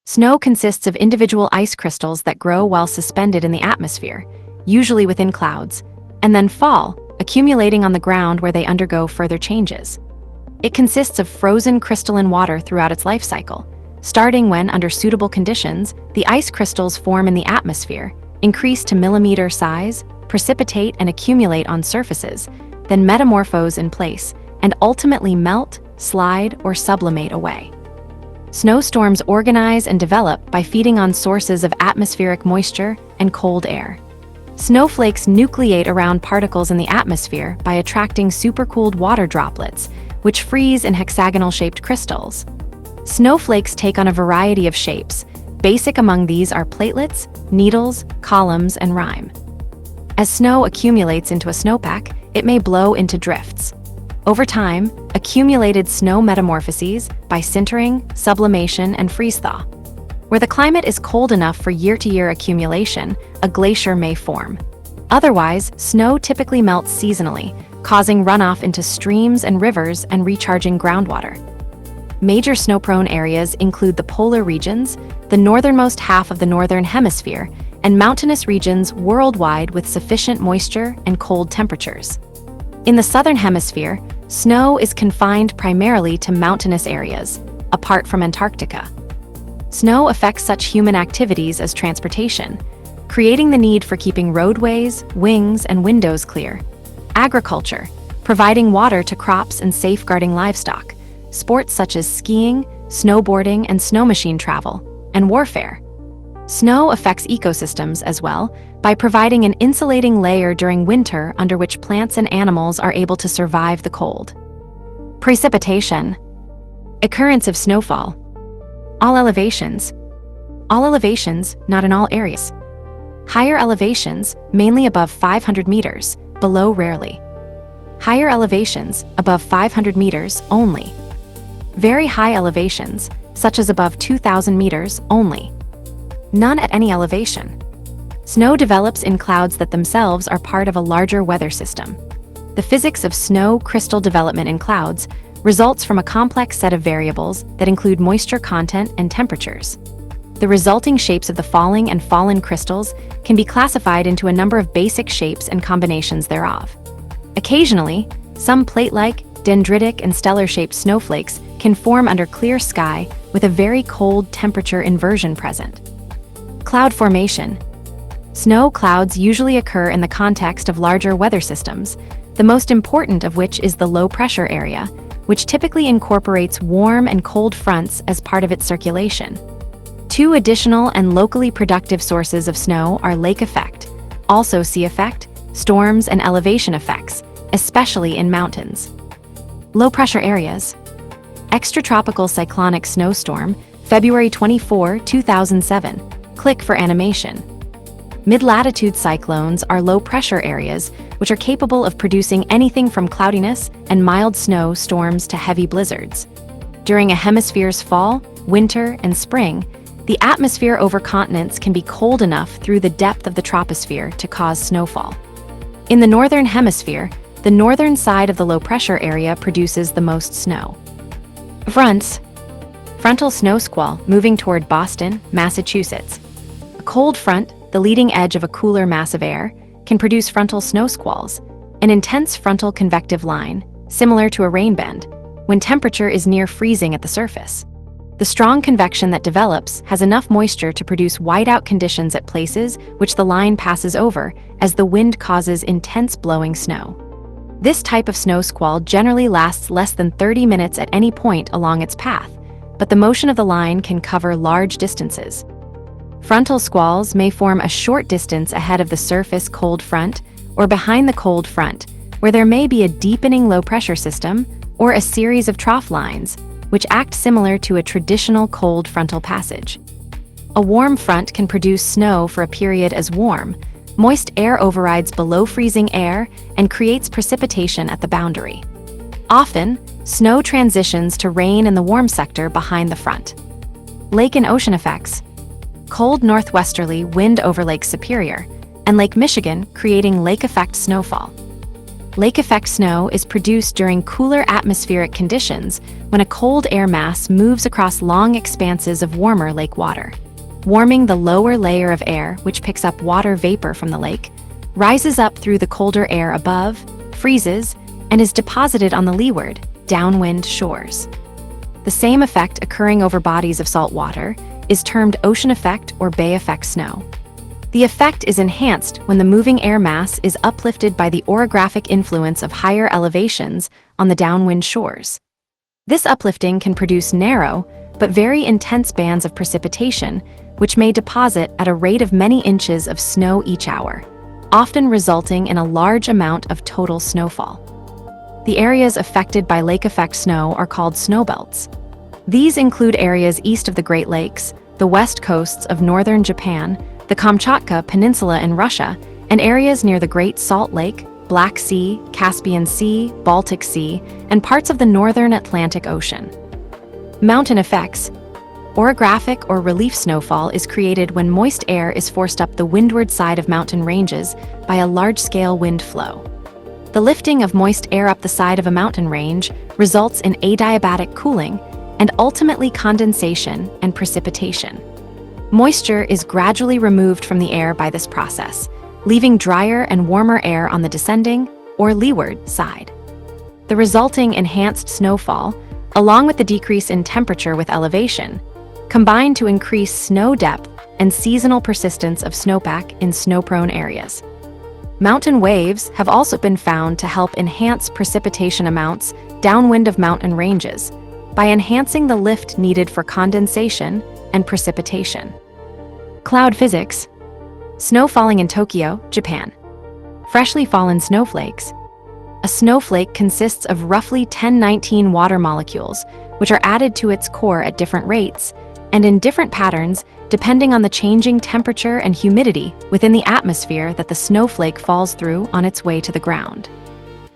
Snow consists of individual ice crystals that grow while suspended in the atmosphere, usually within clouds, and then fall, accumulating on the ground where they undergo further changes. It consists of frozen crystalline water throughout its life cycle, starting when, under suitable conditions, the ice crystals form in the atmosphere, increase to millimeter size, precipitate and accumulate on surfaces, then metamorphose in place, and ultimately melt, slide, or sublimate away. Snowstorms organize and develop by feeding on sources of atmospheric moisture and cold air. Snowflakes nucleate around particles in the atmosphere by attracting supercooled water droplets, which freeze in hexagonal-shaped crystals. Snowflakes take on a variety of shapes. Basic among these are platelets, needles, columns, and rime. As snow accumulates into a snowpack, it may blow into drifts. Over time, accumulated snow metamorphoses by sintering, sublimation, and freeze-thaw. Where the climate is cold enough for year-to-year accumulation, a glacier may form. Otherwise, snow typically melts seasonally, causing runoff into streams and rivers and recharging groundwater. Major snow-prone areas include the polar regions, the northernmost half of the northern hemisphere, and mountainous regions worldwide with sufficient moisture and cold temperatures. In the southern hemisphere, snow is confined primarily to mountainous areas, apart from Antarctica. Snow affects such human activities as transportation, creating the need for keeping roadways, wings, and windows clear. Agriculture, providing water to crops and safeguarding livestock. Sports such as skiing, snowboarding, and snow machine travel. And warfare. Snow affects ecosystems as well by providing an insulating layer during winter under which plants and animals are able to survive the cold. Precipitation. Occurrence of snowfall. All elevations. All elevations, not in all areas. Higher elevations, mainly above 500 meters, below rarely. Higher elevations, above 500 meters, only. Very high elevations, such as above 2,000 meters, only. None at any elevation. Snow develops in clouds that themselves are part of a larger weather system. The physics of snow crystal development in clouds results from a complex set of variables that include moisture content and temperatures. The resulting shapes of the falling and fallen crystals can be classified into a number of basic shapes and combinations thereof. Occasionally, some plate-like, dendritic, and stellar-shaped snowflakes can form under clear sky with a very cold temperature inversion present. Cloud formation. Snow clouds usually occur in the context of larger weather systems, the most important of which is the low-pressure area, which typically incorporates warm and cold fronts as part of its circulation. Two additional and locally productive sources of snow are lake effect, also sea effect, storms, and elevation effects, especially in mountains. Low-pressure areas. Extratropical cyclonic snowstorm, February 24, 2007. Click for animation. Mid-latitude cyclones are low-pressure areas which are capable of producing anything from cloudiness and mild snow storms to heavy blizzards. During a hemisphere's fall, winter, and spring, the atmosphere over continents can be cold enough through the depth of the troposphere to cause snowfall. In the northern hemisphere, the northern side of the low-pressure area produces the most snow. Fronts. Frontal snow squall moving toward Boston, Massachusetts. A cold front, the leading edge of a cooler mass of air, can produce frontal snow squalls, an intense frontal convective line, similar to a rain band, when temperature is near freezing at the surface. The strong convection that develops has enough moisture to produce whiteout conditions at places which the line passes over as the wind causes intense blowing snow. This type of snow squall generally lasts less than 30 minutes at any point along its path, but the motion of the line can cover large distances. Frontal squalls may form a short distance ahead of the surface cold front or behind the cold front, where there may be a deepening low-pressure system or a series of trough lines, which act similar to a traditional cold frontal passage. A warm front can produce snow for a period as warm. Moist air overrides below freezing air and creates precipitation at the boundary. Often, snow transitions to rain in the warm sector behind the front. Lake and ocean effects. Cold northwesterly wind over Lake Superior and Lake Michigan, creating lake effect snowfall. Lake effect snow is produced during cooler atmospheric conditions when a cold air mass moves across long expanses of warmer lake water. Warming the lower layer of air, which picks up water vapor from the lake, rises up through the colder air above, freezes, and is deposited on the leeward, downwind shores. The same effect occurring over bodies of salt water is termed ocean effect or bay effect snow. The effect is enhanced when the moving air mass is uplifted by the orographic influence of higher elevations on the downwind shores. This uplifting can produce narrow, but very intense bands of precipitation, which may deposit at a rate of many inches of snow each hour, often resulting in a large amount of total snowfall. The areas affected by lake effect snow are called snowbelts. These include areas east of the Great Lakes, the west coasts of northern Japan, the Kamchatka Peninsula in Russia, and areas near the Great Salt Lake, Black Sea, Caspian Sea, Baltic Sea, and parts of the northern Atlantic Ocean. Mountain effects. Orographic or relief snowfall is created when moist air is forced up the windward side of mountain ranges by a large-scale wind flow. The lifting of moist air up the side of a mountain range results in adiabatic cooling and ultimately condensation and precipitation. Moisture is gradually removed from the air by this process, leaving drier and warmer air on the descending, or leeward, side. The resulting enhanced snowfall, along with the decrease in temperature with elevation, combine to increase snow depth and seasonal persistence of snowpack in snow-prone areas. Mountain waves have also been found to help enhance precipitation amounts downwind of mountain ranges by enhancing the lift needed for condensation and precipitation. Cloud physics. Snow falling in Tokyo, Japan. Freshly fallen snowflakes. A snowflake consists of roughly 1019 water molecules, which are added to its core at different rates and in different patterns depending on the changing temperature and humidity within the atmosphere that the snowflake falls through on its way to the ground.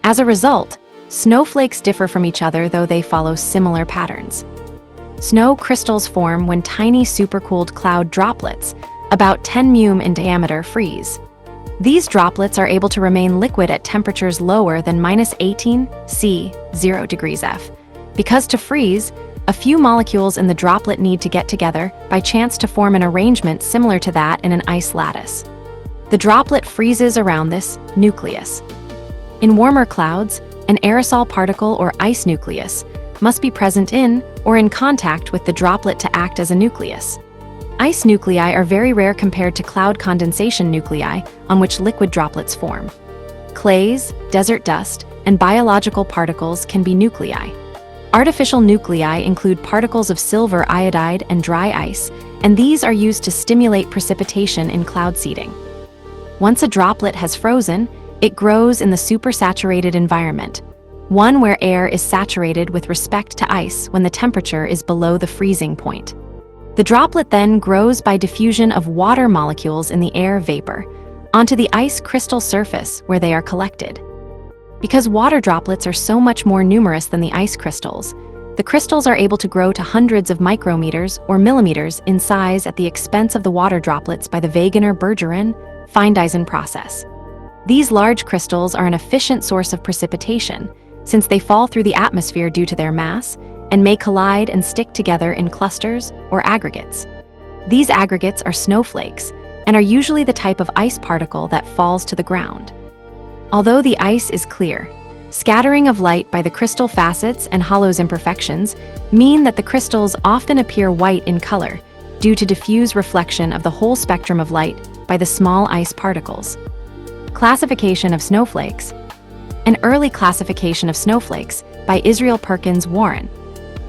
As a result, snowflakes differ from each other, though they follow similar patterns. Snow crystals form when tiny supercooled cloud droplets, about 10 μm in diameter, freeze. These droplets are able to remain liquid at temperatures lower than -18 C, 0 degrees F. Because to freeze, a few molecules in the droplet need to get together by chance to form an arrangement similar to that in an ice lattice. The droplet freezes around this nucleus. In warmer clouds, an aerosol particle or ice nucleus must be present in or in contact with the droplet to act as a nucleus. Ice nuclei are very rare compared to cloud condensation nuclei on which liquid droplets form. Clays, desert dust, and biological particles can be nuclei. Artificial nuclei include particles of silver iodide and dry ice, and these are used to stimulate precipitation in cloud seeding. Once a droplet has frozen, it grows in the supersaturated environment, one where air is saturated with respect to ice when the temperature is below the freezing point. The droplet then grows by diffusion of water molecules in the air vapor onto the ice crystal surface where they are collected. Because water droplets are so much more numerous than the ice crystals, the crystals are able to grow to hundreds of micrometers or millimeters in size at the expense of the water droplets by the Wegener-Bergeron-Findeisen process. These large crystals are an efficient source of precipitation, since they fall through the atmosphere due to their mass and may collide and stick together in clusters or aggregates. These aggregates are snowflakes and are usually the type of ice particle that falls to the ground. Although the ice is clear, scattering of light by the crystal facets and hollows imperfections mean that the crystals often appear white in color due to diffuse reflection of the whole spectrum of light by the small ice particles. Classification of snowflakes. An early classification of snowflakes by Israel Perkins Warren.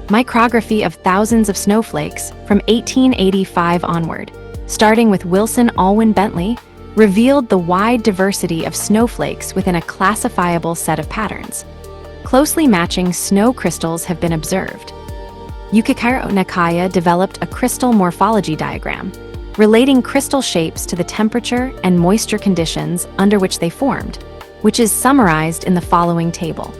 Micrography of thousands of snowflakes from 1885 onward, starting with Wilson Alwyn Bentley, revealed the wide diversity of snowflakes within a classifiable set of patterns. Closely matching snow crystals have been observed. Yukihiro Nakaya developed a crystal morphology diagram, relating crystal shapes to the temperature and moisture conditions under which they formed, which is summarized in the following table.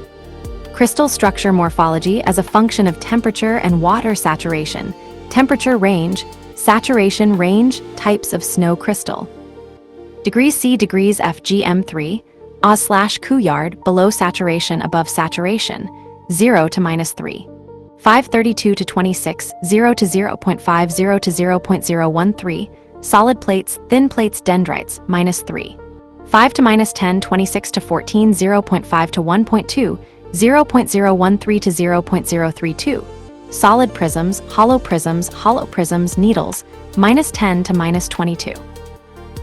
Crystal structure morphology as a function of temperature and water saturation, temperature range, saturation range, types of snow crystal. Degrees C, degrees F, GM3, Oz/Couillard, below saturation, above saturation, 0 to -3. 532 to 26, 0 to 0.5, 0 to 0.013. Solid plates, thin plates, dendrites, -3. 5 to -10, 26 to 14, 0.5 to 1.2, 0.013 to 0.032. Solid prisms, hollow prisms, needles, -10 to -22.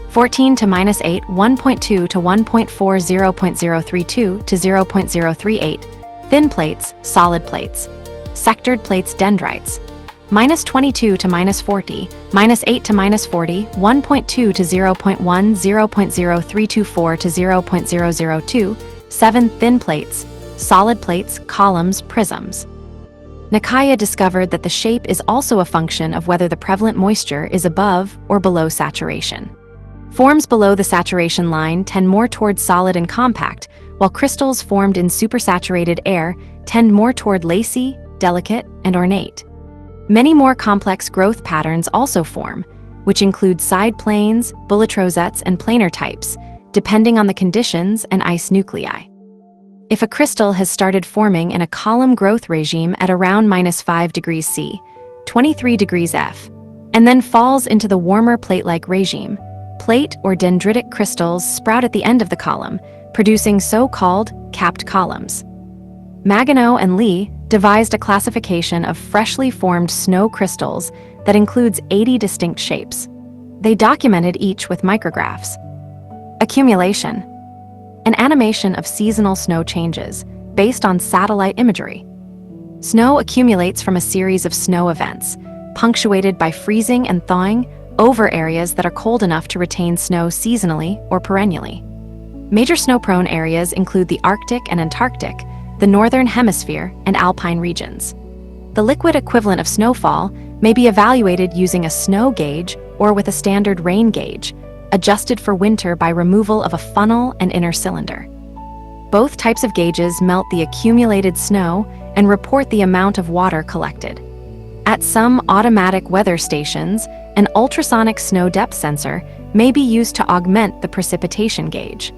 14 to -8, 1.2 to 1.4, 0.032 to 0.038. Thin plates, solid plates. Sectored plates, dendrites. -22 to -40, -8 to -40, 1.2 to 0.1, 0.0324 to 0.002. 7 thin plates, solid plates, columns, prisms. Nikaya discovered that the shape is also a function of whether the prevalent moisture is above or below saturation. Forms below the saturation line tend more toward solid and compact, while crystals formed in supersaturated air tend more toward lacy, delicate, and ornate. Many more complex growth patterns also form, which include side planes, bullet rosettes, and planar types, depending on the conditions and ice nuclei. If a crystal has started forming in a column growth regime at around -5 degrees C, 23 degrees F, and then falls into the warmer plate-like regime, plate or dendritic crystals sprout at the end of the column, producing so-called capped columns. Maginot and Lee devised a classification of freshly formed snow crystals that includes 80 distinct shapes. They documented each with micrographs. Accumulation. An animation of seasonal snow changes based on satellite imagery. Snow accumulates from a series of snow events, punctuated by freezing and thawing over areas that are cold enough to retain snow seasonally or perennially. Major snow-prone areas include the Arctic and Antarctic, the Northern Hemisphere, and alpine regions. The liquid equivalent of snowfall may be evaluated using a snow gauge or with a standard rain gauge, adjusted for winter by removal of a funnel and inner cylinder. Both types of gauges melt the accumulated snow and report the amount of water collected. At some automatic weather stations, an ultrasonic snow depth sensor may be used to augment the precipitation gauge.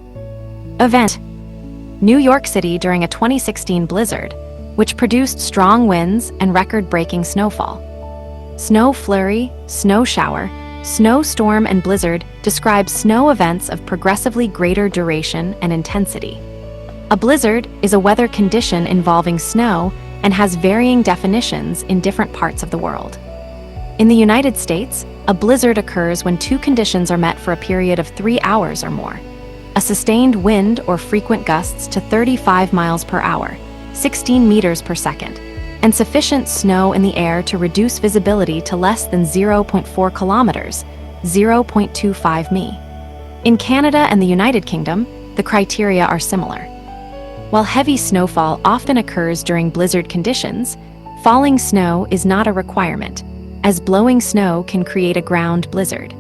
Event: New York City during a 2016 blizzard, which produced strong winds and record-breaking snowfall. Snow flurry, snow shower, snowstorm, and blizzard describe snow events of progressively greater duration and intensity. A blizzard is a weather condition involving snow and has varying definitions in different parts of the world. In the United States, a blizzard occurs when two conditions are met for a period of 3 hours or more: a sustained wind or frequent gusts to 35 miles per hour, 16 meters per second, and sufficient snow in the air to reduce visibility to less than 0.4 kilometers, 0.25 mi. In Canada and the United Kingdom, the criteria are similar. While heavy snowfall often occurs during blizzard conditions, falling snow is not a requirement, as blowing snow can create a ground blizzard.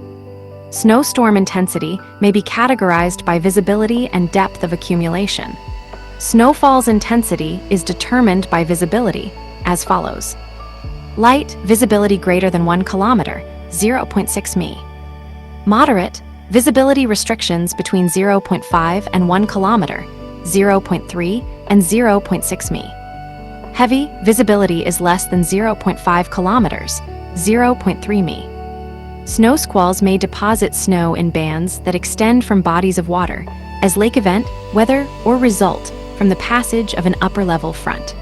Snowstorm intensity may be categorized by visibility and depth of accumulation. Snowfall's intensity is determined by visibility, as follows. Light, visibility greater than 1 kilometer, 0.6 mi. Moderate, visibility restrictions between 0.5 and 1 kilometer, 0.3 and 0.6 mi. Heavy, visibility is less than 0.5 kilometers, 0.3 mi. Snow squalls may deposit snow in bands that extend from bodies of water as lake event, weather, or result from the passage of an upper-level front.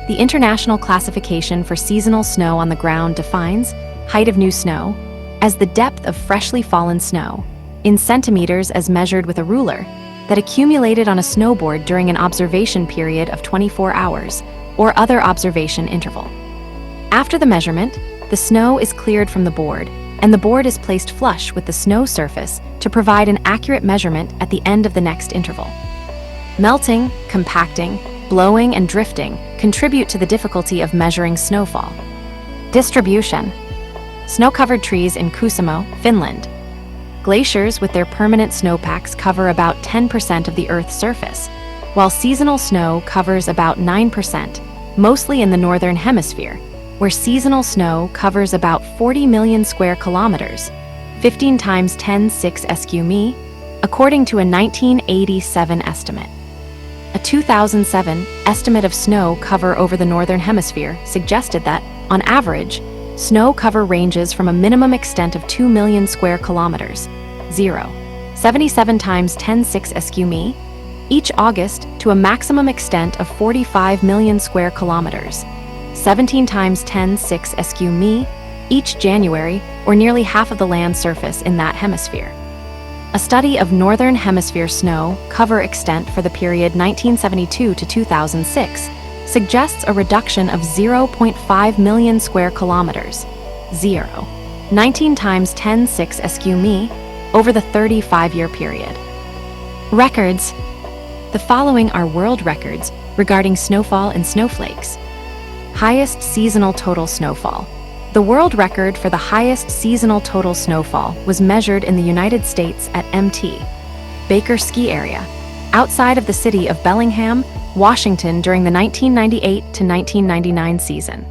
The International Classification for Seasonal Snow on the Ground defines height of new snow as the depth of freshly fallen snow, in centimeters as measured with a ruler, that accumulated on a snowboard during an observation period of 24 hours or other observation interval. After the measurement, the snow is cleared from the board, and the board is placed flush with the snow surface to provide an accurate measurement at the end of the next interval. Melting, compacting, blowing, and drifting contribute to the difficulty of measuring snowfall. Distribution. Snow-covered trees in Kuusamo, Finland. Glaciers with their permanent snowpacks cover about 10% of the Earth's surface, while seasonal snow covers about 9%, mostly in the Northern Hemisphere, where seasonal snow covers about 40 million square kilometers, 15 times 10^6 sq mi, according to a 1987 estimate. A 2007 estimate of snow cover over the northern hemisphere suggested that, on average, snow cover ranges from a minimum extent of 2 million square kilometers, 77 times 10⁶ sq each August, to a maximum extent of 45 million square kilometers, 17 times 10⁶ sq each January, or nearly half of the land surface in that hemisphere. A study of northern hemisphere snow cover extent for the period 1972 to 2006 suggests a reduction of 0.5 million square kilometers, 19 times 10⁶ sq over the 35-year period. Records. The following are world records regarding snowfall and snowflakes. Highest seasonal total snowfall. The world record for the highest seasonal total snowfall was measured in the United States at Mt. Baker Ski Area, outside of the city of Bellingham, Washington during the 1998 to 1999 season.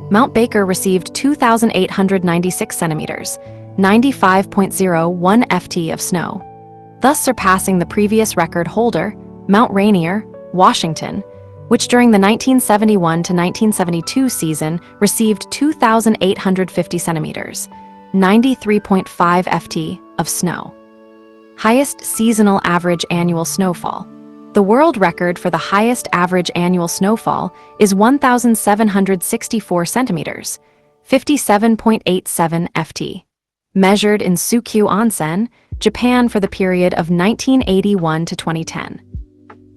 Mount Baker received 2,896 centimeters, 95.01 ft of snow, thus surpassing the previous record holder, Mount Rainier, Washington, which during the 1971 to 1972 season received 2,850 centimeters, 93.5 ft of snow. Highest seasonal average annual snowfall. The world record for the highest average annual snowfall is 1,764 centimeters, 57.87 ft, measured in Tsukyu Onsen, Japan for the period of 1981 to 2010.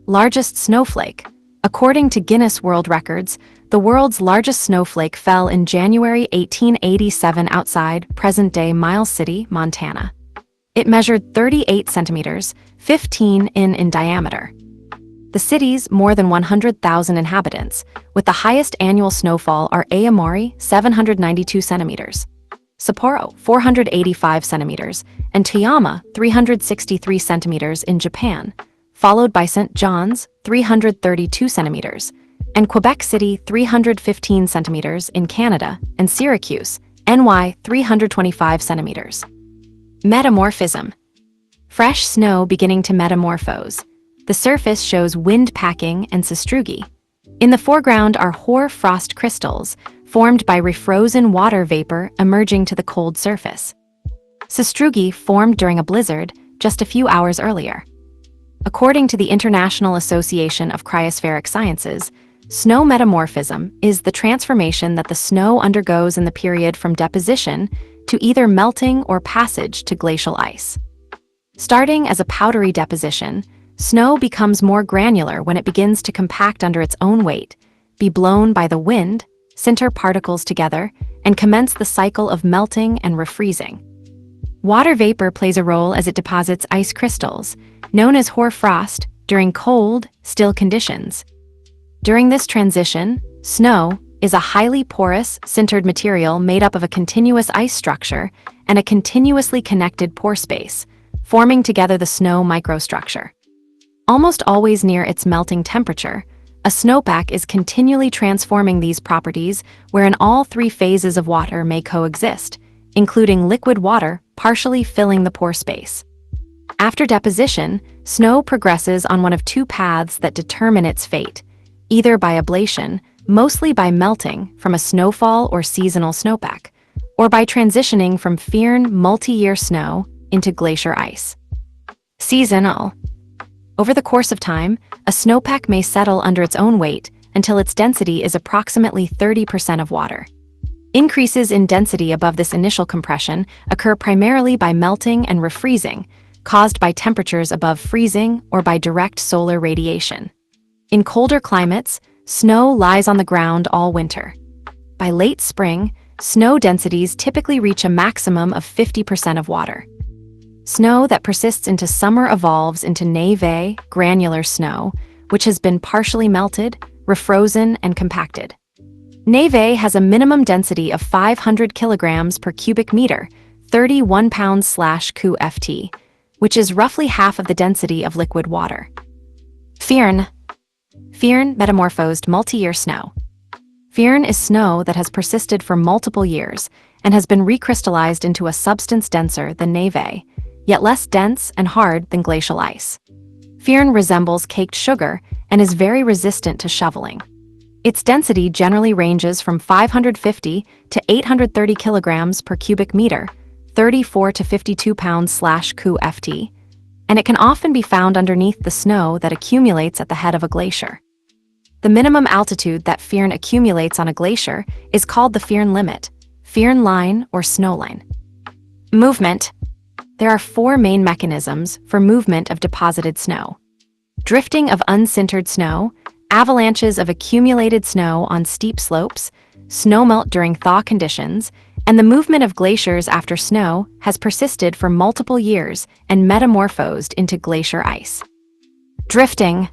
Largest snowflake. According to Guinness World Records, the world's largest snowflake fell in January 1887 outside present-day Miles City, Montana. It measured 38 centimeters, 15 in diameter. The city's more than 100,000 inhabitants, with the highest annual snowfall, are Aomori, 792 centimeters, Sapporo, 485 centimeters, and Toyama, 363 centimeters in Japan, followed by St. John's, 332 centimeters, and Quebec City, 315 centimeters in Canada, and Syracuse, NY, 325 centimeters. Metamorphism. Fresh snow beginning to metamorphose. The surface shows wind packing and sastrugi. In the foreground are hoar frost crystals, formed by refrozen water vapor emerging to the cold surface. Sastrugi formed during a blizzard just a few hours earlier. According to the International Association of Cryospheric Sciences, snow metamorphism is the transformation that the snow undergoes in the period from deposition to either melting or passage to glacial ice. Starting as a powdery deposition, snow becomes more granular when it begins to compact under its own weight, be blown by the wind, sinter particles together, and commence the cycle of melting and refreezing. Water vapor plays a role as it deposits ice crystals, known as hoar frost, during cold, still conditions. During this transition, snow is a highly porous, sintered material made up of a continuous ice structure and a continuously connected pore space, forming together the snow microstructure. Almost always near its melting temperature, a snowpack is continually transforming these properties wherein all three phases of water may coexist, including liquid water partially filling the pore space. After deposition, snow progresses on one of two paths that determine its fate, either by ablation, mostly by melting from a snowfall or seasonal snowpack, or by transitioning from firn multi-year snow into glacier ice. Seasonal. Over the course of time, a snowpack may settle under its own weight until its density is approximately 30% of water. Increases in density above this initial compression occur primarily by melting and refreezing, caused by temperatures above freezing or by direct solar radiation. In colder climates, snow lies on the ground all winter. By late spring, snow densities typically reach a maximum of 50% of water. Snow that persists into summer evolves into névé, granular snow, which has been partially melted, refrozen, and compacted. Névé has a minimum density of 500 kilograms per cubic meter, 31 pounds/ft, which is roughly half of the density of liquid water. Firn. Firn metamorphosed multi-year snow. Firn is snow that has persisted for multiple years and has been recrystallized into a substance denser than névé, yet less dense and hard than glacial ice. Firn resembles caked sugar and is very resistant to shoveling. Its density generally ranges from 550 to 830 kilograms per cubic meter, 34 to 52 pounds/ft, and it can often be found underneath the snow that accumulates at the head of a glacier. The minimum altitude that firn accumulates on a glacier is called the firn limit, firn line, or snow line. Movement. There are four main mechanisms for movement of deposited snow: drifting of unsintered snow, avalanches of accumulated snow on steep slopes, snowmelt during thaw conditions, and the movement of glaciers after snow has persisted for multiple years and metamorphosed into glacier ice. Drifting.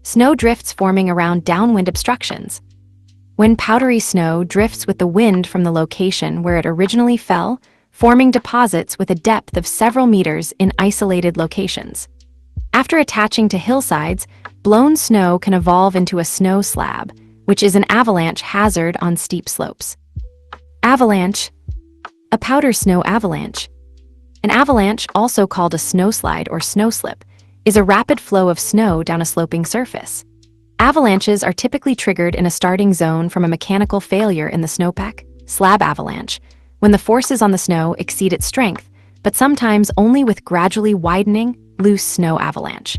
Snow drifts forming around downwind obstructions. When powdery snow drifts with the wind from the location where it originally fell, forming deposits with a depth of several meters in isolated locations. After attaching to hillsides, blown snow can evolve into a snow slab, which is an avalanche hazard on steep slopes. Avalanche. A powder snow avalanche. An avalanche, also called a snowslide or snowslip, is a rapid flow of snow down a sloping surface. Avalanches are typically triggered in a starting zone from a mechanical failure in the snowpack, slab avalanche, when the forces on the snow exceed its strength, but sometimes only with gradually widening, loose snow avalanche.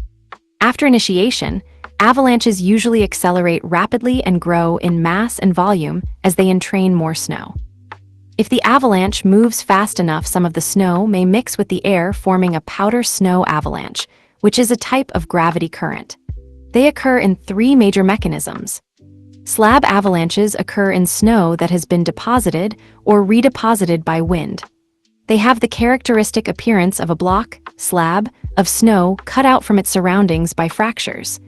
After initiation, avalanches usually accelerate rapidly and grow in mass and volume as they entrain more snow. If the avalanche moves fast enough, some of the snow may mix with the air, forming a powder snow avalanche, which is a type of gravity current. They occur in three major mechanisms. Slab avalanches occur in snow that has been deposited or redeposited by wind. They have the characteristic appearance of a block, slab, of snow cut out from its surroundings by fractures.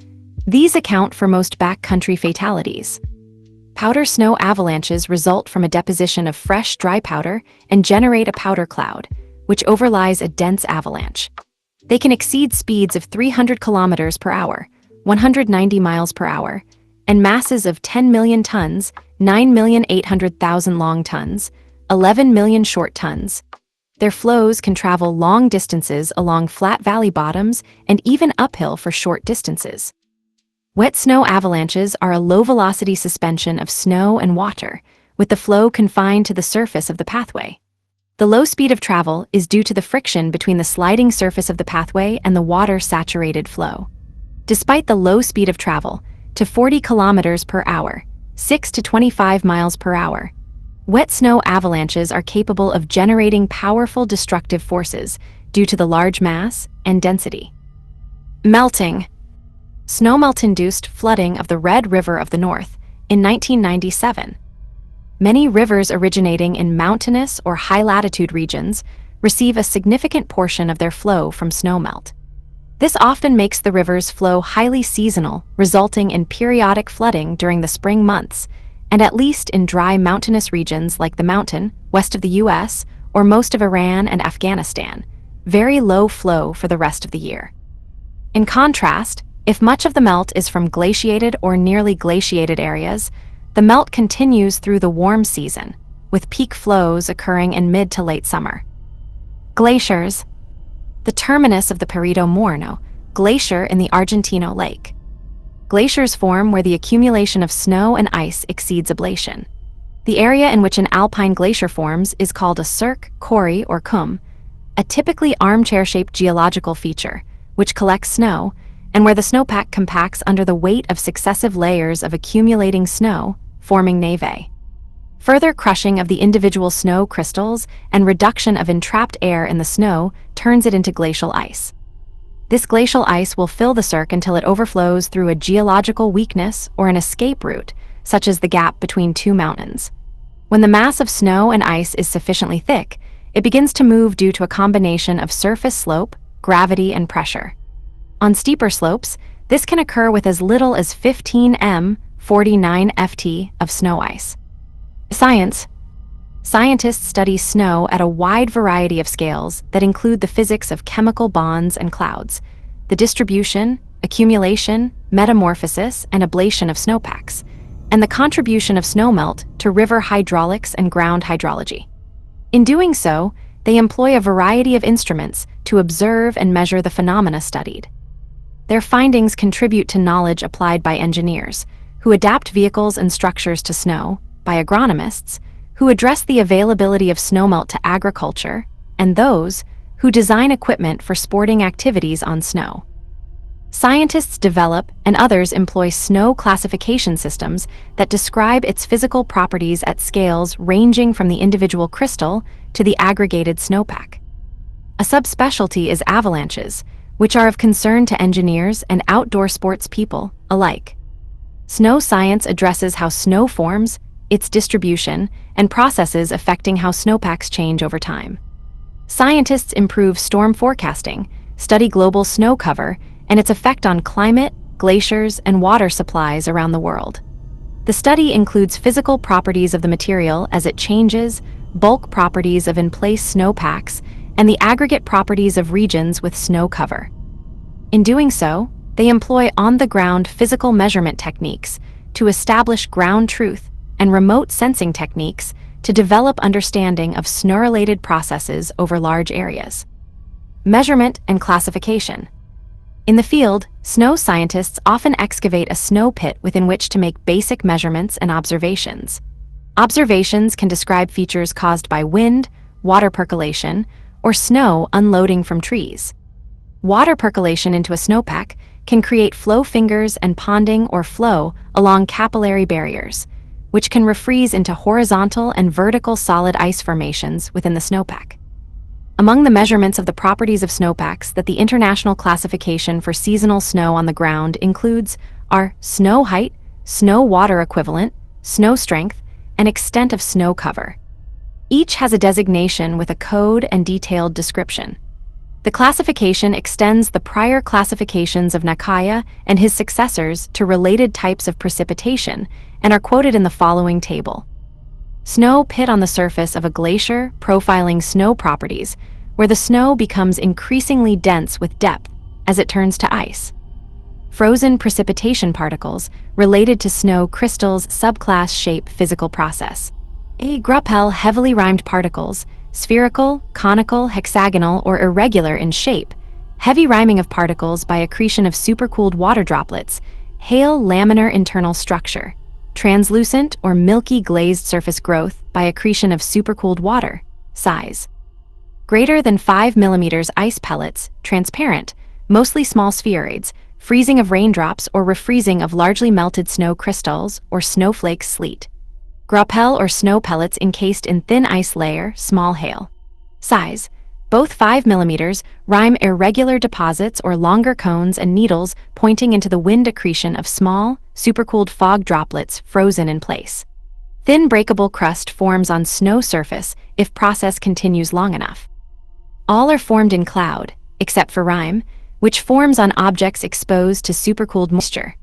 These account for most backcountry fatalities. Powder snow avalanches result from a deposition of fresh, dry powder and generate a powder cloud, which overlies a dense avalanche. They can exceed speeds of 300 kilometers per hour, 190 miles per hour, and masses of 10 million tons, 9,800,000 long tons, 11 million short tons. Their flows can travel long distances along flat valley bottoms and even uphill for short distances. Wet snow avalanches are a low-velocity suspension of snow and water, with the flow confined to the surface of the pathway. The low speed of travel is due to the friction between the sliding surface of the pathway and the water-saturated flow. Despite the low speed of travel, to 40 kilometers per hour, 6 to 25 miles per hour, wet snow avalanches are capable of generating powerful destructive forces due to the large mass and density. Melting. Snowmelt-induced flooding of the Red River of the North in 1997. Many rivers originating in mountainous or high-latitude regions receive a significant portion of their flow from snowmelt. This often makes the river's flow highly seasonal, resulting in periodic flooding during the spring months, and at least in dry mountainous regions like the mountain, west of the US, or most of Iran and Afghanistan, very low flow for the rest of the year. In contrast, if much of the melt is from glaciated or nearly glaciated areas, the melt continues through the warm season, with peak flows occurring in mid to late summer. Glaciers. The terminus of the Perito Moreno glacier in the Argentino Lake. Glaciers form where the accumulation of snow and ice exceeds ablation. The area in which an alpine glacier forms is called a cirque, corrie, or cum, a typically armchair-shaped geological feature, which collects snow, and where the snowpack compacts under the weight of successive layers of accumulating snow, forming névé. Further crushing of the individual snow crystals and reduction of entrapped air in the snow turns it into glacial ice. This glacial ice will fill the cirque until it overflows through a geological weakness or an escape route, such as the gap between two mountains. When the mass of snow and ice is sufficiently thick, it begins to move due to a combination of surface slope, gravity, and pressure. On steeper slopes, this can occur with as little as 15 m, 49 ft of snow ice. Science. Scientists study snow at a wide variety of scales that include the physics of chemical bonds and clouds, the distribution, accumulation, metamorphosis, and ablation of snowpacks, and the contribution of snowmelt to river hydraulics and ground hydrology. In doing so, they employ a variety of instruments to observe and measure the phenomena studied. Their findings contribute to knowledge applied by engineers, who adapt vehicles and structures to snow, by agronomists, who address the availability of snowmelt to agriculture, and those who design equipment for sporting activities on snow. Scientists develop and others employ snow classification systems that describe its physical properties at scales ranging from the individual crystal to the aggregated snowpack. A subspecialty is avalanches, which are of concern to engineers and outdoor sports people alike. Snow science addresses how snow forms, its distribution, and processes affecting how snowpacks change over time. Scientists improve storm forecasting, study global snow cover, and its effect on climate, glaciers, and water supplies around the world. The study includes physical properties of the material as it changes, bulk properties of in-place snowpacks, and the aggregate properties of regions with snow cover. In doing so, they employ on-the-ground physical measurement techniques to establish ground truth and remote sensing techniques to develop understanding of snow-related processes over large areas. Measurement and classification. In the field, snow scientists often excavate a snow pit within which to make basic measurements and observations. Observations can describe features caused by wind, water percolation, or snow unloading from trees. Water percolation into a snowpack can create flow fingers and ponding or flow along capillary barriers, which can refreeze into horizontal and vertical solid ice formations within the snowpack. Among the measurements of the properties of snowpacks that the International Classification for Seasonal Snow on the Ground includes are snow height, snow water equivalent, snow strength, and extent of snow cover. Each has a designation with a code and detailed description. The classification extends the prior classifications of Nakaya and his successors to related types of precipitation and are quoted in the following table. Snow pit on the surface of a glacier profiling snow properties, where the snow becomes increasingly dense with depth as it turns to ice. Frozen precipitation particles related to snow crystals subclass shape physical process. A Gruppel heavily rimed particles, spherical, conical, hexagonal, or irregular in shape, heavy riming of particles by accretion of supercooled water droplets, hail laminar internal structure, translucent or milky glazed surface growth by accretion of supercooled water, size. Greater than 5 millimeters ice pellets, transparent, mostly small spheroids, freezing of raindrops or refreezing of largely melted snow crystals or snowflakes sleet. Graupel or snow pellets encased in thin ice layer, small hail. Size. Both 5 millimeters rime irregular deposits or longer cones and needles pointing into the wind accretion of small, supercooled fog droplets frozen in place. Thin breakable crust forms on snow surface if process continues long enough. All are formed in cloud, except for rime, which forms on objects exposed to supercooled moisture.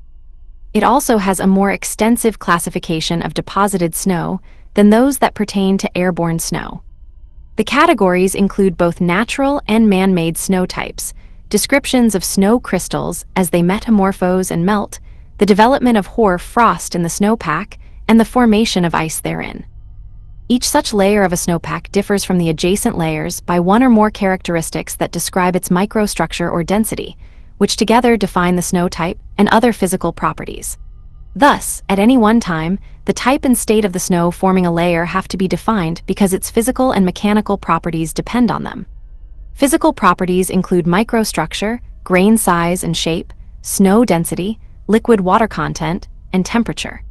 It also has a more extensive classification of deposited snow than those that pertain to airborne snow. The categories include both natural and man-made snow types, descriptions of snow crystals as they metamorphose and melt, the development of hoar frost in the snowpack, and the formation of ice therein. Each such layer of a snowpack differs from the adjacent layers by one or more characteristics that describe its microstructure or density, which together define the snow type and other physical properties. Thus, at any one time, the type and state of the snow forming a layer have to be defined because its physical and mechanical properties depend on them. Physical properties include microstructure, grain size and shape, snow density, liquid water content, and temperature.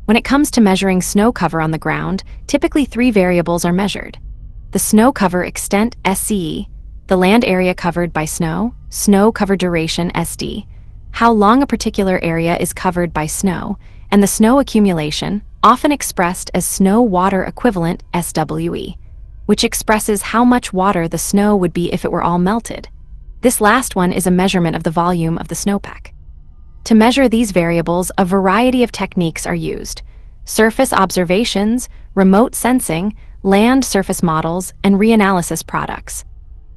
When it comes to measuring snow cover on the ground, typically 3 variables are measured: the snow cover extent SCE, the land area covered by snow, snow cover duration SD, how long a particular area is covered by snow, and the snow accumulation, often expressed as snow water equivalent SWE, which expresses how much water the snow would be if it were all melted. This last one is a measurement of the volume of the snowpack. To measure these variables, a variety of techniques are used: surface observations, remote sensing, land surface models, and reanalysis products.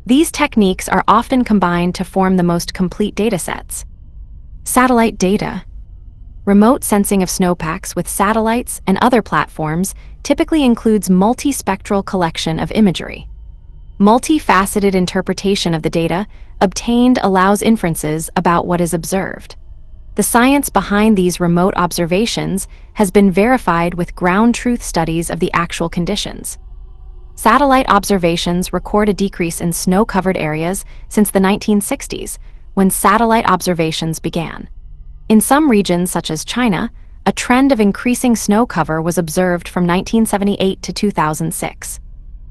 These techniques are often combined to form the most complete datasets. Satellite data. Remote sensing of snowpacks with satellites and other platforms typically includes multispectral collection of imagery. Multifaceted interpretation of the data obtained allows inferences about what is observed. The science behind these remote observations has been verified with ground truth studies of the actual conditions. Satellite observations record a decrease in snow-covered areas since the 1960s, when satellite observations began. In some regions, such as China, a trend of increasing snow cover was observed from 1978 to 2006.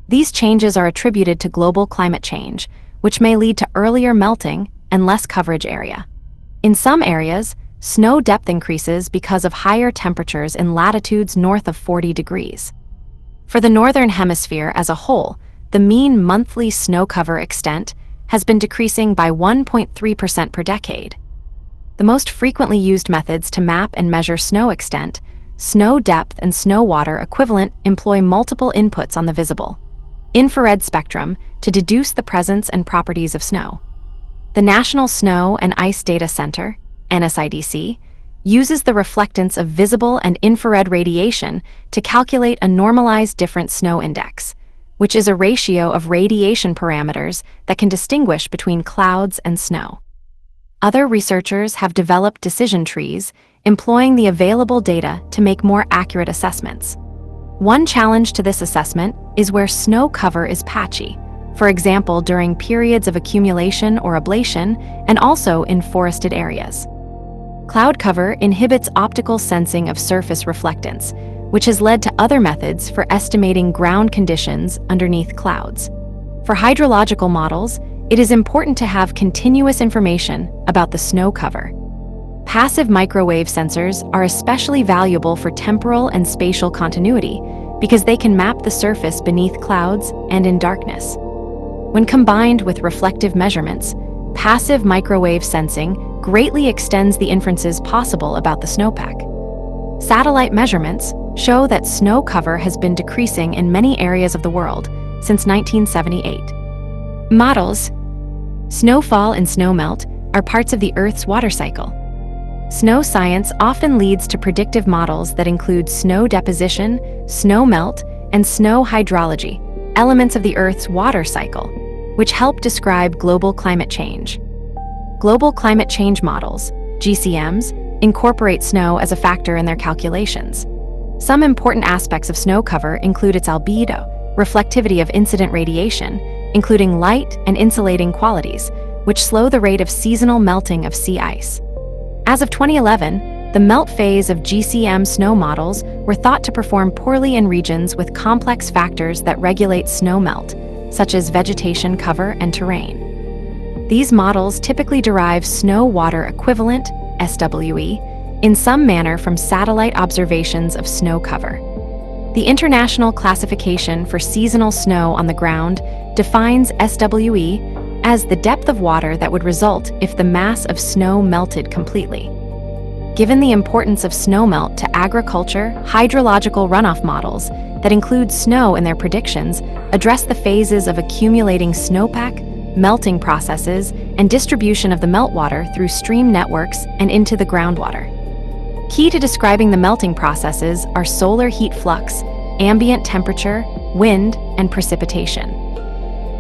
These changes are attributed to global climate change, which may lead to earlier melting and less coverage area. In some areas, snow depth increases because of higher temperatures in latitudes north of 40 degrees. For the Northern Hemisphere as a whole, the mean monthly snow cover extent has been decreasing by 1.3% per decade. The most frequently used methods to map and measure snow extent, snow depth and snow water equivalent, employ multiple inputs on the visible infrared spectrum to deduce the presence and properties of snow. The National Snow and Ice Data Center, NSIDC, uses the reflectance of visible and infrared radiation to calculate a normalized difference snow index, which is a ratio of radiation parameters that can distinguish between clouds and snow. Other researchers have developed decision trees, employing the available data to make more accurate assessments. One challenge to this assessment is where snow cover is patchy, for example during periods of accumulation or ablation, and also in forested areas. Cloud cover inhibits optical sensing of surface reflectance, which has led to other methods for estimating ground conditions underneath clouds. For hydrological models, it is important to have continuous information about the snow cover. Passive microwave sensors are especially valuable for temporal and spatial continuity because they can map the surface beneath clouds and in darkness. When combined with reflective measurements, passive microwave sensing greatly extends the inferences possible about the snowpack. Satellite measurements show that snow cover has been decreasing in many areas of the world since 1978. Models. Snowfall and snowmelt are parts of the Earth's water cycle. Snow science often leads to predictive models that include snow deposition, snow melt, and snow hydrology, elements of the Earth's water cycle, which help describe global climate change. Global climate change models, GCMs, incorporate snow as a factor in their calculations. Some important aspects of snow cover include its albedo, reflectivity of incident radiation, including light and insulating qualities, which slow the rate of seasonal melting of sea ice. As of 2011, the melt phase of GCM snow models were thought to perform poorly in regions with complex factors that regulate snow melt, such as vegetation cover and terrain. These models typically derive snow water equivalent, SWE, in some manner from satellite observations of snow cover. The International Classification for Seasonal Snow on the Ground defines SWE as the depth of water that would result if the mass of snow melted completely. Given the importance of snowmelt to agriculture, hydrological runoff models that include snow in their predictions address the phases of accumulating snowpack, melting processes, and distribution of the meltwater through stream networks and into the groundwater. Key to describing the melting processes are solar heat flux, ambient temperature, wind, and precipitation.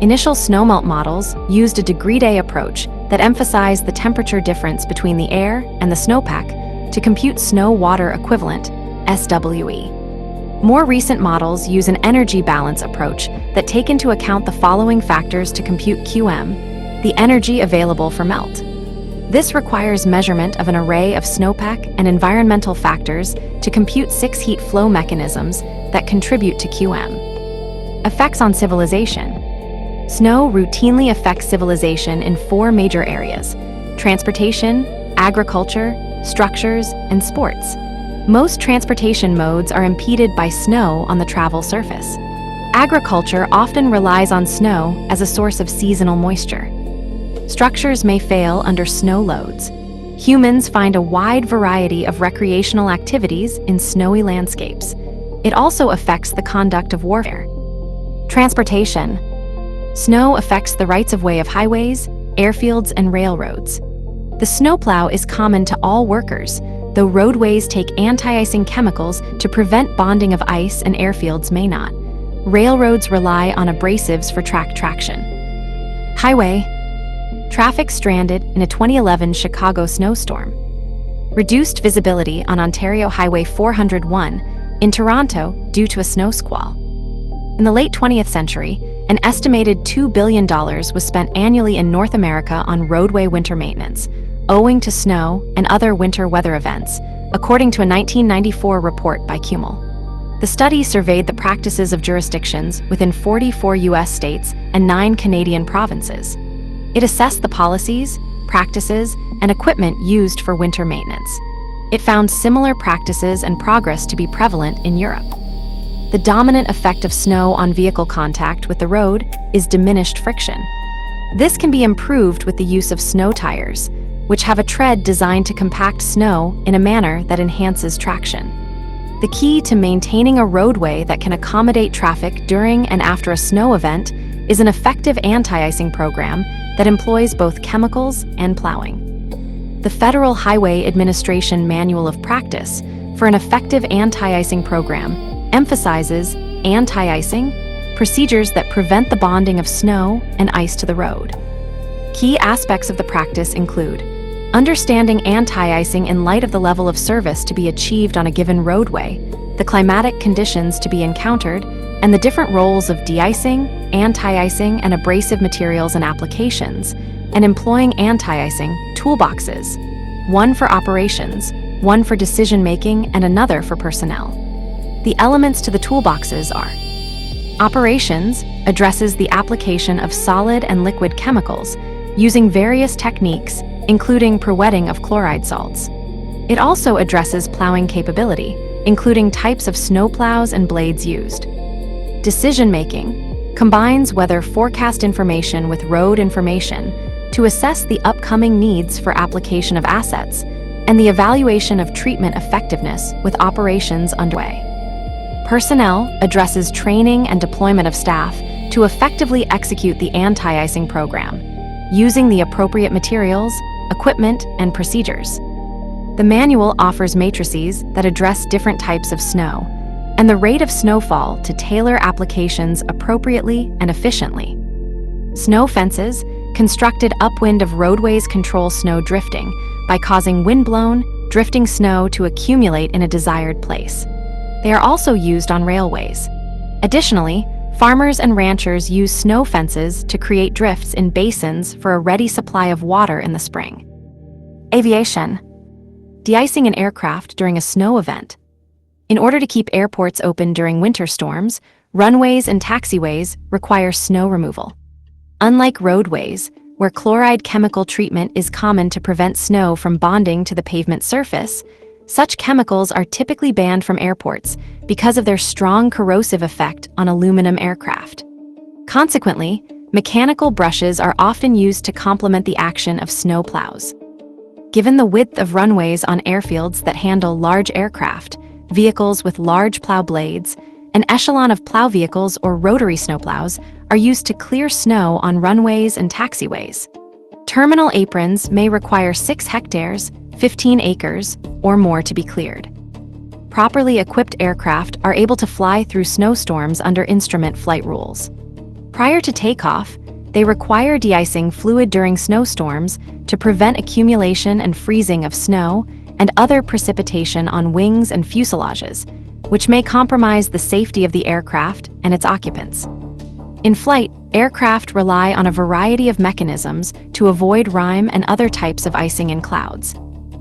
Initial snowmelt models used a degree-day approach that emphasized the temperature difference between the air and the snowpack to compute snow water equivalent, SWE. More recent models use an energy balance approach that take into account the following factors to compute QM, the energy available for melt. This requires measurement of an array of snowpack and environmental factors to compute 6 heat flow mechanisms that contribute to QM. Effects on civilization. Snow routinely affects civilization in 4 major areas: transportation, agriculture, structures, and sports. Most transportation modes are impeded by snow on the travel surface. Agriculture often relies on snow as a source of seasonal moisture. Structures may fail under snow loads. Humans find a wide variety of recreational activities in snowy landscapes. It also affects the conduct of warfare. Transportation. Snow affects the rights-of-way of highways, airfields, and railroads. The snowplow is common to all workers, though roadways take anti-icing chemicals to prevent bonding of ice and airfields may not. Railroads rely on abrasives for track traction. Highway. Traffic stranded in a 2011 Chicago snowstorm. Reduced visibility on Ontario Highway 401 in Toronto due to a snow squall. In the late 20th century, an estimated $2 billion was spent annually in North America on roadway winter maintenance, owing to snow and other winter weather events, according to a 1994 report by Kummel. The study surveyed the practices of jurisdictions within 44 U.S. states and 9 Canadian provinces. It assessed the policies, practices, and equipment used for winter maintenance. It found similar practices and progress to be prevalent in Europe. The dominant effect of snow on vehicle contact with the road is diminished friction. This can be improved with the use of snow tires, which have a tread designed to compact snow in a manner that enhances traction. The key to maintaining a roadway that can accommodate traffic during and after a snow event is an effective anti-icing program that employs both chemicals and plowing. The Federal Highway Administration Manual of Practice for an effective anti-icing program emphasizes anti-icing procedures that prevent the bonding of snow and ice to the road. Key aspects of the practice include understanding anti-icing in light of the level of service to be achieved on a given roadway, the climatic conditions to be encountered, and the different roles of de-icing, anti-icing, and abrasive materials and applications, and employing anti-icing toolboxes, one for operations, one for decision-making, and another for personnel. The elements to the toolboxes are: operations addresses the application of solid and liquid chemicals using various techniques, including per-wetting of chloride salts. It also addresses plowing capability, including types of snowplows and blades used. Decision-making combines weather forecast information with road information to assess the upcoming needs for application of assets and the evaluation of treatment effectiveness with operations underway. Personnel addresses training and deployment of staff to effectively execute the anti-icing program, using the appropriate materials, equipment, and procedures. The manual offers matrices that address different types of snow and the rate of snowfall to tailor applications appropriately and efficiently. Snow fences, constructed upwind of roadways, control snow drifting by causing wind-blown, drifting snow to accumulate in a desired place. They are also used on railways. Additionally, farmers and ranchers use snow fences to create drifts in basins for a ready supply of water in the spring. Aviation. De-icing an aircraft during a snow event. In order to keep airports open during winter storms, runways and taxiways require snow removal. Unlike roadways, where chloride chemical treatment is common to prevent snow from bonding to the pavement surface, such chemicals are typically banned from airports because of their strong corrosive effect on aluminum aircraft. Consequently, mechanical brushes are often used to complement the action of snow plows. Given the width of runways on airfields that handle large aircraft, vehicles with large plow blades, an echelon of plow vehicles or rotary snowplows are used to clear snow on runways and taxiways. Terminal aprons may require 6 hectares, 15 acres, or more to be cleared. Properly equipped aircraft are able to fly through snowstorms under instrument flight rules. Prior to takeoff, they require de-icing fluid during snowstorms to prevent accumulation and freezing of snow and other precipitation on wings and fuselages, which may compromise the safety of the aircraft and its occupants. In flight, aircraft rely on a variety of mechanisms to avoid rime and other types of icing in clouds.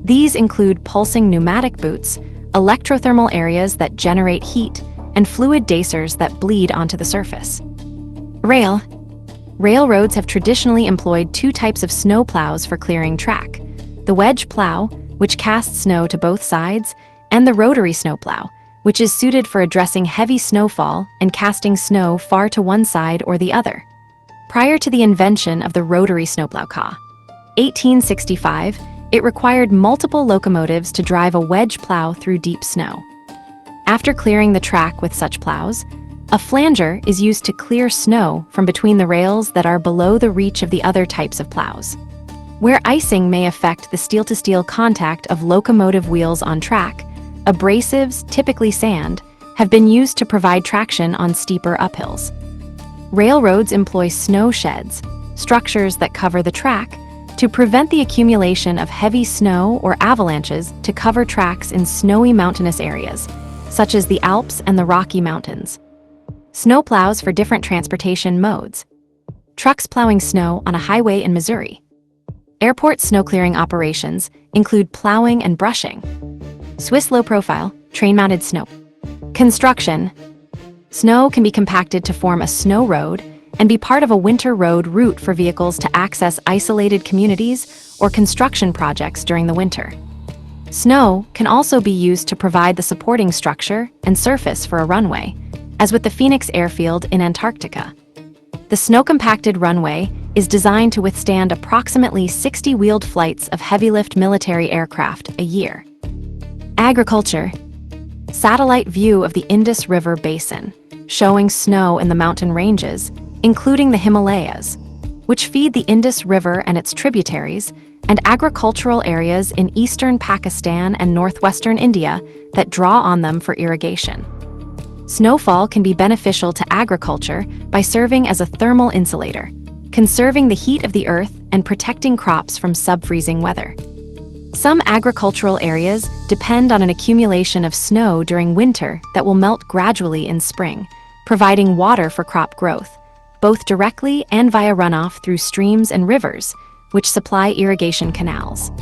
These include pulsing pneumatic boots, electrothermal areas that generate heat, and fluid dacers that bleed onto the surface. Rail. Railroads have traditionally employed 2 types of snow plows for clearing track: the wedge plow, which casts snow to both sides, and the rotary snowplow, which is suited for addressing heavy snowfall and casting snow far to one side or the other. Prior to the invention of the rotary snowplow ca. 1865, it required multiple locomotives to drive a wedge plow through deep snow. After clearing the track with such plows, a flanger is used to clear snow from between the rails that are below the reach of the other types of plows. Where icing may affect the steel-to-steel contact of locomotive wheels on track, abrasives, typically sand, have been used to provide traction on steeper uphills. Railroads employ snow sheds, structures that cover the track, to prevent the accumulation of heavy snow or avalanches to cover tracks in snowy mountainous areas, such as the Alps and the Rocky Mountains. Snowplows for different transportation modes. Trucks plowing snow on a highway in Missouri. Airport snow clearing operations include plowing and brushing. Swiss low-profile, train-mounted snow. Construction. Snow can be compacted to form a snow road and be part of a winter road route for vehicles to access isolated communities or construction projects during the winter. Snow can also be used to provide the supporting structure and surface for a runway, as with the Phoenix Airfield in Antarctica. The snow-compacted runway is designed to withstand approximately 60 wheeled flights of heavy-lift military aircraft a year. Agriculture. Satellite view of the Indus River Basin, showing snow in the mountain ranges, including the Himalayas, which feed the Indus River and its tributaries, and agricultural areas in eastern Pakistan and northwestern India that draw on them for irrigation. Snowfall can be beneficial to agriculture by serving as a thermal insulator, conserving the heat of the earth and protecting crops from sub-freezing weather. Some agricultural areas depend on an accumulation of snow during winter that will melt gradually in spring, providing water for crop growth, both directly and via runoff through streams and rivers, which supply irrigation canals.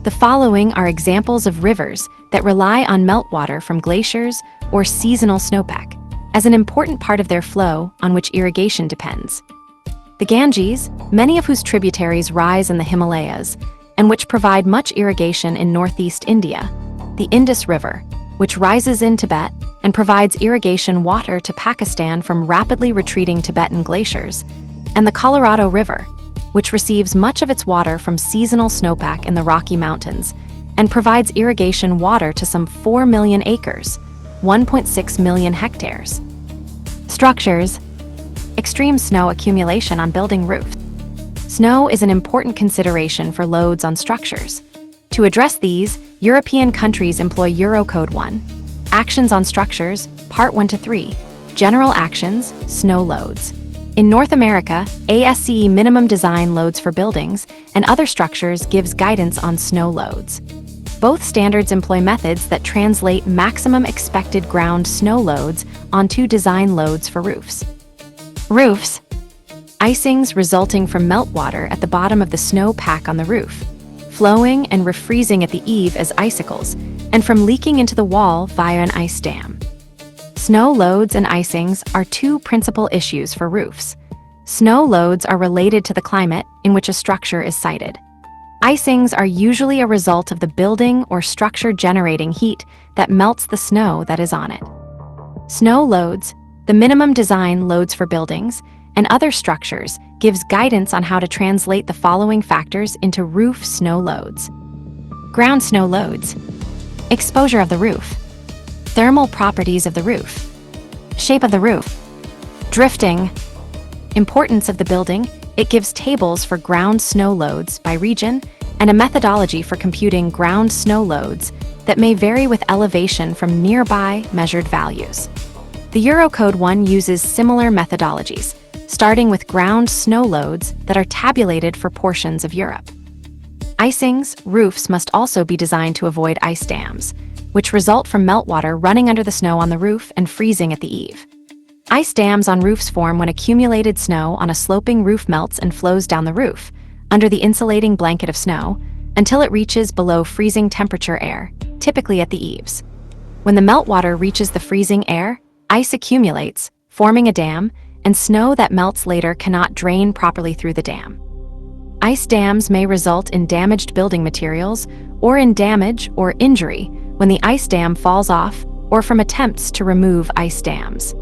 The following are examples of rivers that rely on meltwater from glaciers or seasonal snowpack as an important part of their flow on which irrigation depends. The Ganges, many of whose tributaries rise in the Himalayas, and which provide much irrigation in northeast India. The Indus River, which rises in Tibet and provides irrigation water to Pakistan from rapidly retreating Tibetan glaciers. And the Colorado River, which receives much of its water from seasonal snowpack in the Rocky Mountains and provides irrigation water to some 4 million acres, 1.6 million hectares. Structures. Extreme snow accumulation on building roofs. Snow is an important consideration for loads on structures. To address these, European countries employ Eurocode 1, Actions on Structures, Part 1 to 3, General Actions, Snow Loads. In North America, ASCE Minimum Design Loads for Buildings and Other Structures gives guidance on snow loads. Both standards employ methods that translate maximum expected ground snow loads onto design loads for roofs. Roofs. Icings resulting from meltwater at the bottom of the snow pack on the roof, flowing and refreezing at the eave as icicles, and from leaking into the wall via an ice dam. Snow loads and icings are two principal issues for roofs. Snow loads are related to the climate in which a structure is sited. Icings are usually a result of the building or structure generating heat that melts the snow that is on it. Snow loads, the minimum design loads for buildings and other structures, gives guidance on how to translate the following factors into roof snow loads. Ground snow loads. Exposure of the roof. Thermal properties of the roof. Shape of the roof. Drifting. Importance of the building. It gives tables for ground snow loads by region and a methodology for computing ground snow loads that may vary with elevation from nearby measured values. The Eurocode 1 uses similar methodologies, starting with ground snow loads that are tabulated for portions of Europe. Icings, roofs must also be designed to avoid ice dams, which result from meltwater running under the snow on the roof and freezing at the eave. Ice dams on roofs form when accumulated snow on a sloping roof melts and flows down the roof, under the insulating blanket of snow, until it reaches below freezing temperature air, typically at the eaves. When the meltwater reaches the freezing air, ice accumulates, forming a dam, and snow that melts later cannot drain properly through the dam. Ice dams may result in damaged building materials or in damage or injury when the ice dam falls off or from attempts to remove ice dams.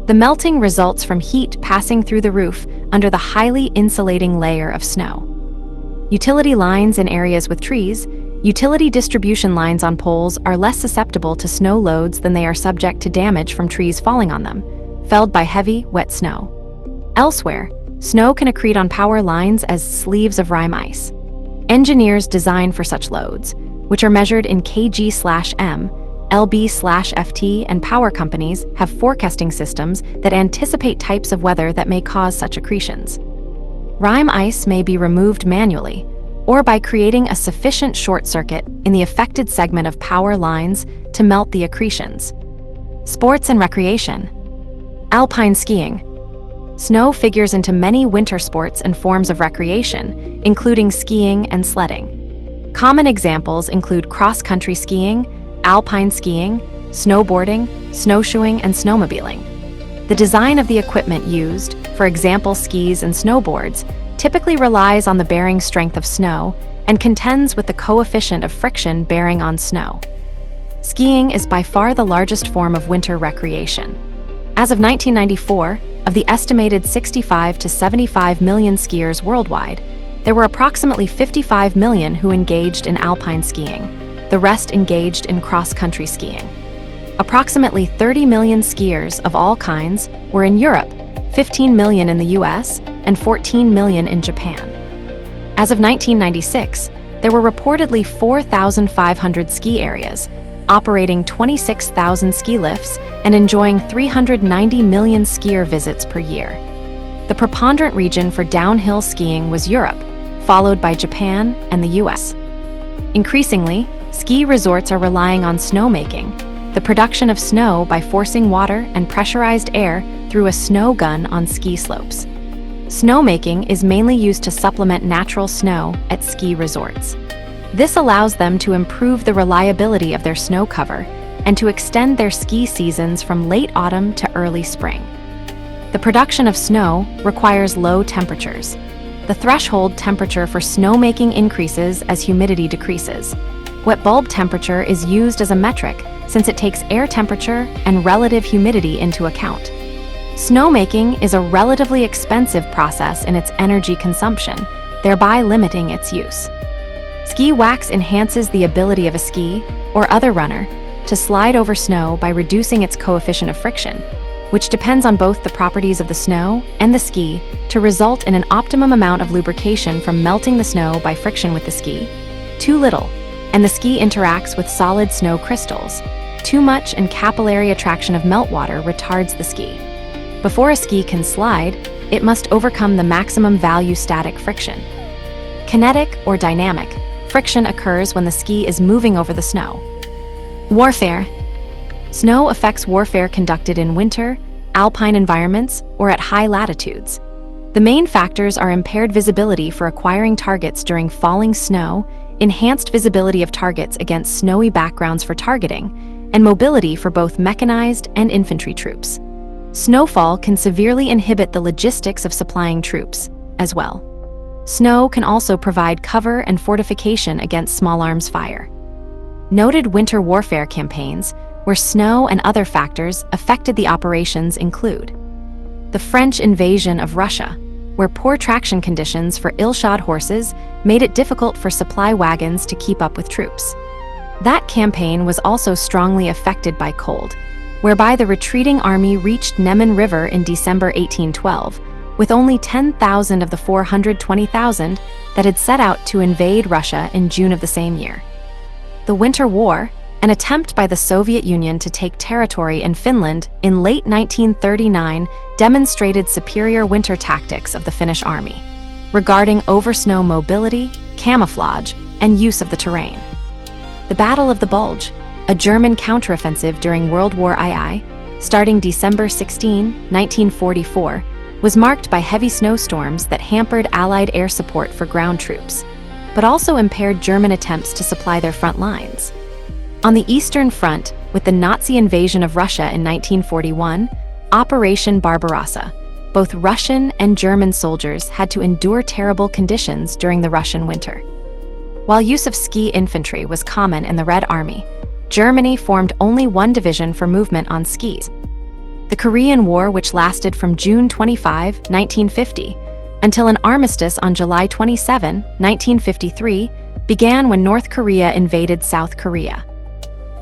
The melting results from heat passing through the roof under the highly insulating layer of snow. Utility lines in areas with trees. Utility distribution lines on poles are less susceptible to snow loads than they are subject to damage from trees falling on them, felled by heavy, wet snow. Elsewhere, snow can accrete on power lines as sleeves of rime ice. Engineers design for such loads, which are measured in kg/m, LB/FT and power companies have forecasting systems that anticipate types of weather that may cause such accretions. Rime ice may be removed manually, or by creating a sufficient short circuit in the affected segment of power lines to melt the accretions. Sports and recreation. Alpine skiing. Snow figures into many winter sports and forms of recreation, including skiing and sledding. Common examples include cross-country skiing, alpine skiing, snowboarding, snowshoeing, and snowmobiling. The design of the equipment used, for example skis and snowboards, typically relies on the bearing strength of snow and contends with the coefficient of friction bearing on snow. Skiing is by far the largest form of winter recreation. As of 1994, of the estimated 65 to 75 million skiers worldwide, there were approximately 55 million who engaged in alpine skiing. The rest engaged in cross-country skiing. Approximately 30 million skiers of all kinds were in Europe, 15 million in the US, and 14 million in Japan. As of 1996, there were reportedly 4,500 ski areas, operating 26,000 ski lifts and enjoying 390 million skier visits per year. The preponderant region for downhill skiing was Europe, followed by Japan and the US. Increasingly, ski resorts are relying on snowmaking, the production of snow by forcing water and pressurized air through a snow gun on ski slopes. Snowmaking is mainly used to supplement natural snow at ski resorts. This allows them to improve the reliability of their snow cover and to extend their ski seasons from late autumn to early spring. The production of snow requires low temperatures. The threshold temperature for snowmaking increases as humidity decreases. Wet bulb temperature is used as a metric since it takes air temperature and relative humidity into account. Snowmaking is a relatively expensive process in its energy consumption, thereby limiting its use. Ski wax enhances the ability of a ski, or other runner, to slide over snow by reducing its coefficient of friction, which depends on both the properties of the snow and the ski to result in an optimum amount of lubrication from melting the snow by friction with the ski. Too little, and the ski interacts with solid snow crystals. Too much and capillary attraction of meltwater retards the ski. Before a ski can slide, it must overcome the maximum value static friction. Kinetic or dynamic friction occurs when the ski is moving over the snow. Warfare. Snow affects warfare conducted in winter, alpine environments, or at high latitudes. The main factors are impaired visibility for acquiring targets during falling snow, enhanced visibility of targets against snowy backgrounds for targeting, and mobility for both mechanized and infantry troops. Snowfall can severely inhibit the logistics of supplying troops, as well. Snow can also provide cover and fortification against small arms fire. Noted winter warfare campaigns, where snow and other factors affected the operations, include the French invasion of Russia, where poor traction conditions for ill-shod horses made it difficult for supply wagons to keep up with troops. That campaign was also strongly affected by cold, whereby the retreating army reached Neman River in December 1812, with only 10,000 of the 420,000 that had set out to invade Russia in June of the same year. The Winter War, an attempt by the Soviet Union to take territory in Finland in late 1939, demonstrated superior winter tactics of the Finnish army regarding oversnow mobility, camouflage, and use of the terrain. The Battle of the Bulge, a German counteroffensive during World War II, starting December 16, 1944, was marked by heavy snowstorms that hampered Allied air support for ground troops, but also impaired German attempts to supply their front lines. On the Eastern Front, with the Nazi invasion of Russia in 1941, Operation Barbarossa, both Russian and German soldiers had to endure terrible conditions during the Russian winter. While use of ski infantry was common in the Red Army, Germany formed only one division for movement on skis. The Korean War, which lasted from June 25, 1950, until an armistice on July 27, 1953, began when North Korea invaded South Korea.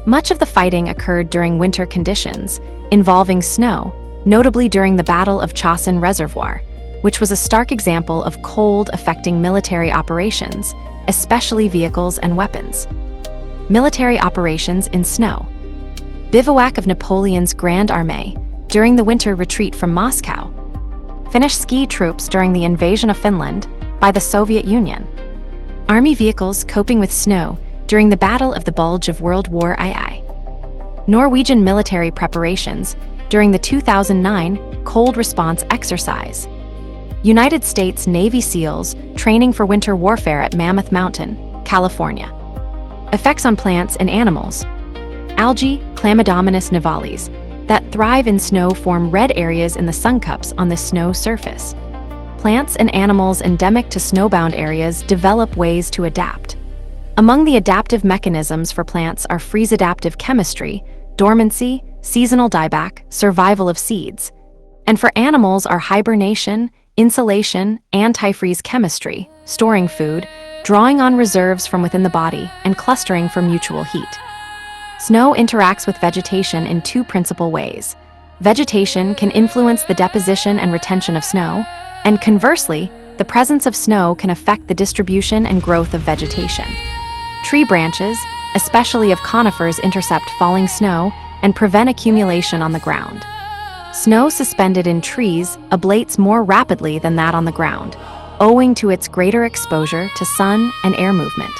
Much of the fighting occurred during winter conditions, involving snow, notably during the Battle of Chosin Reservoir, which was a stark example of cold affecting military operations, especially vehicles and weapons. Military operations in snow. Bivouac of Napoleon's Grand Armée during the winter retreat from Moscow. Finnish ski troops during the invasion of Finland by the Soviet Union. Army vehicles coping with snow during the Battle of the Bulge of World War II. Norwegian military preparations during the 2009 Cold Response Exercise. United States Navy SEALs training for winter warfare at Mammoth Mountain, California. Effects on plants and animals. Algae, Chlamydomonas nivalis, that thrive in snow form red areas in the sun cups on the snow surface. Plants and animals endemic to snowbound areas develop ways to adapt. Among the adaptive mechanisms for plants are freeze-adaptive chemistry, dormancy, seasonal dieback, survival of seeds. And for animals are hibernation, insulation, antifreeze chemistry, storing food, drawing on reserves from within the body, and clustering for mutual heat. Snow interacts with vegetation in two principal ways. Vegetation can influence the deposition and retention of snow, and conversely, the presence of snow can affect the distribution and growth of vegetation. Tree branches, especially of conifers, intercept falling snow and prevent accumulation on the ground. Snow suspended in trees ablates more rapidly than that on the ground, owing to its greater exposure to sun and air movement.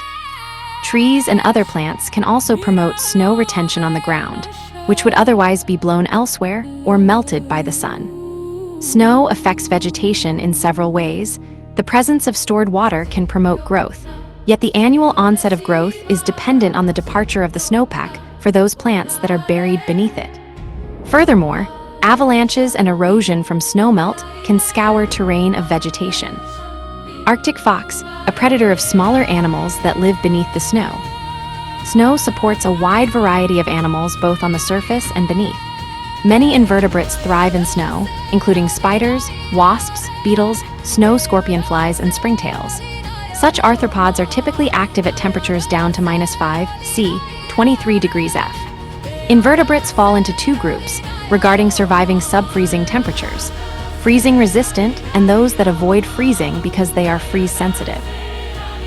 Trees and other plants can also promote snow retention on the ground, which would otherwise be blown elsewhere or melted by the sun. Snow affects vegetation in several ways. The presence of stored water can promote growth, yet the annual onset of growth is dependent on the departure of the snowpack for those plants that are buried beneath it. Furthermore, avalanches and erosion from snowmelt can scour terrain of vegetation. Arctic fox, a predator of smaller animals that live beneath the snow. Snow supports a wide variety of animals both on the surface and beneath. Many invertebrates thrive in snow, including spiders, wasps, beetles, snow scorpionflies, and springtails. Such arthropods are typically active at temperatures down to -5 C, 23 degrees F. Invertebrates fall into two groups regarding surviving sub-freezing temperatures: freezing-resistant and those that avoid freezing because they are freeze-sensitive.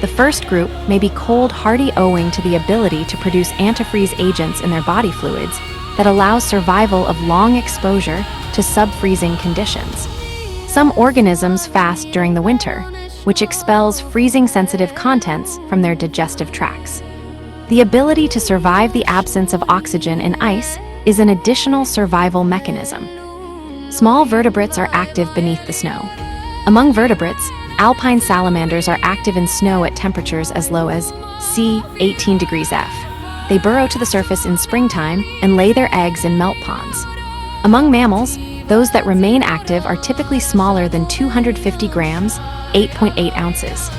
The first group may be cold-hardy owing to the ability to produce antifreeze agents in their body fluids that allows survival of long exposure to sub-freezing conditions. Some organisms fast during the winter, which expels freezing-sensitive contents from their digestive tracts. The ability to survive the absence of oxygen in ice is an additional survival mechanism. Small vertebrates are active beneath the snow. Among vertebrates, alpine salamanders are active in snow at temperatures as low as C, 18 degrees F. They burrow to the surface in springtime and lay their eggs in melt ponds. Among mammals, those that remain active are typically smaller than 250 grams, 8.8 ounces.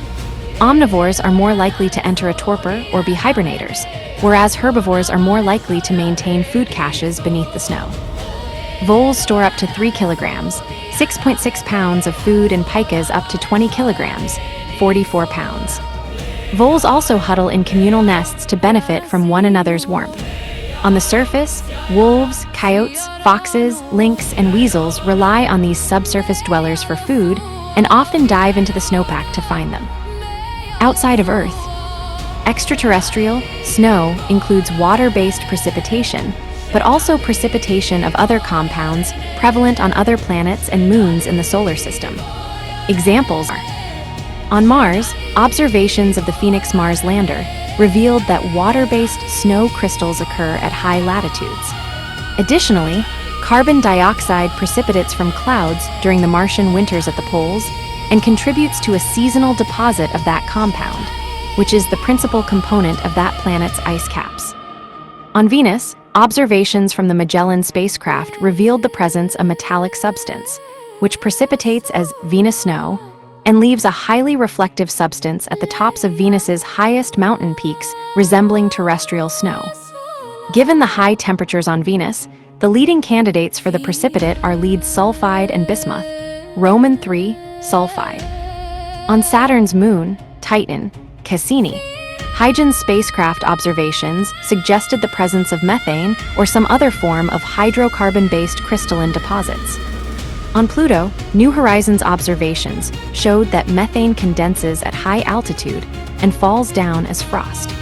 Omnivores are more likely to enter a torpor or be hibernators, whereas herbivores are more likely to maintain food caches beneath the snow. Voles store up to 3 kilograms, 6.6 pounds of food, and pikas up to 20 kilograms, 44 pounds. Voles also huddle in communal nests to benefit from one another's warmth. On the surface, wolves, coyotes, foxes, lynx, and weasels rely on these subsurface dwellers for food and often dive into the snowpack to find them. Outside of Earth, extraterrestrial snow includes water-based precipitation, but also precipitation of other compounds prevalent on other planets and moons in the solar system. Examples are: on Mars, observations of the Phoenix Mars lander revealed that water-based snow crystals occur at high latitudes. Additionally, carbon dioxide precipitates from clouds during the Martian winters at the poles and contributes to a seasonal deposit of that compound, which is the principal component of that planet's ice caps. On Venus, observations from the Magellan spacecraft revealed the presence of metallic substance, which precipitates as Venus snow and leaves a highly reflective substance at the tops of Venus's highest mountain peaks, resembling terrestrial snow. Given the high temperatures on Venus, the leading candidates for the precipitate are lead sulfide and bismuth, Roman 3 sulfide. On Saturn's moon, Titan, Cassini, Huygens spacecraft observations suggested the presence of methane or some other form of hydrocarbon-based crystalline deposits. On Pluto, New Horizons observations showed that methane condenses at high altitude and falls down as frost.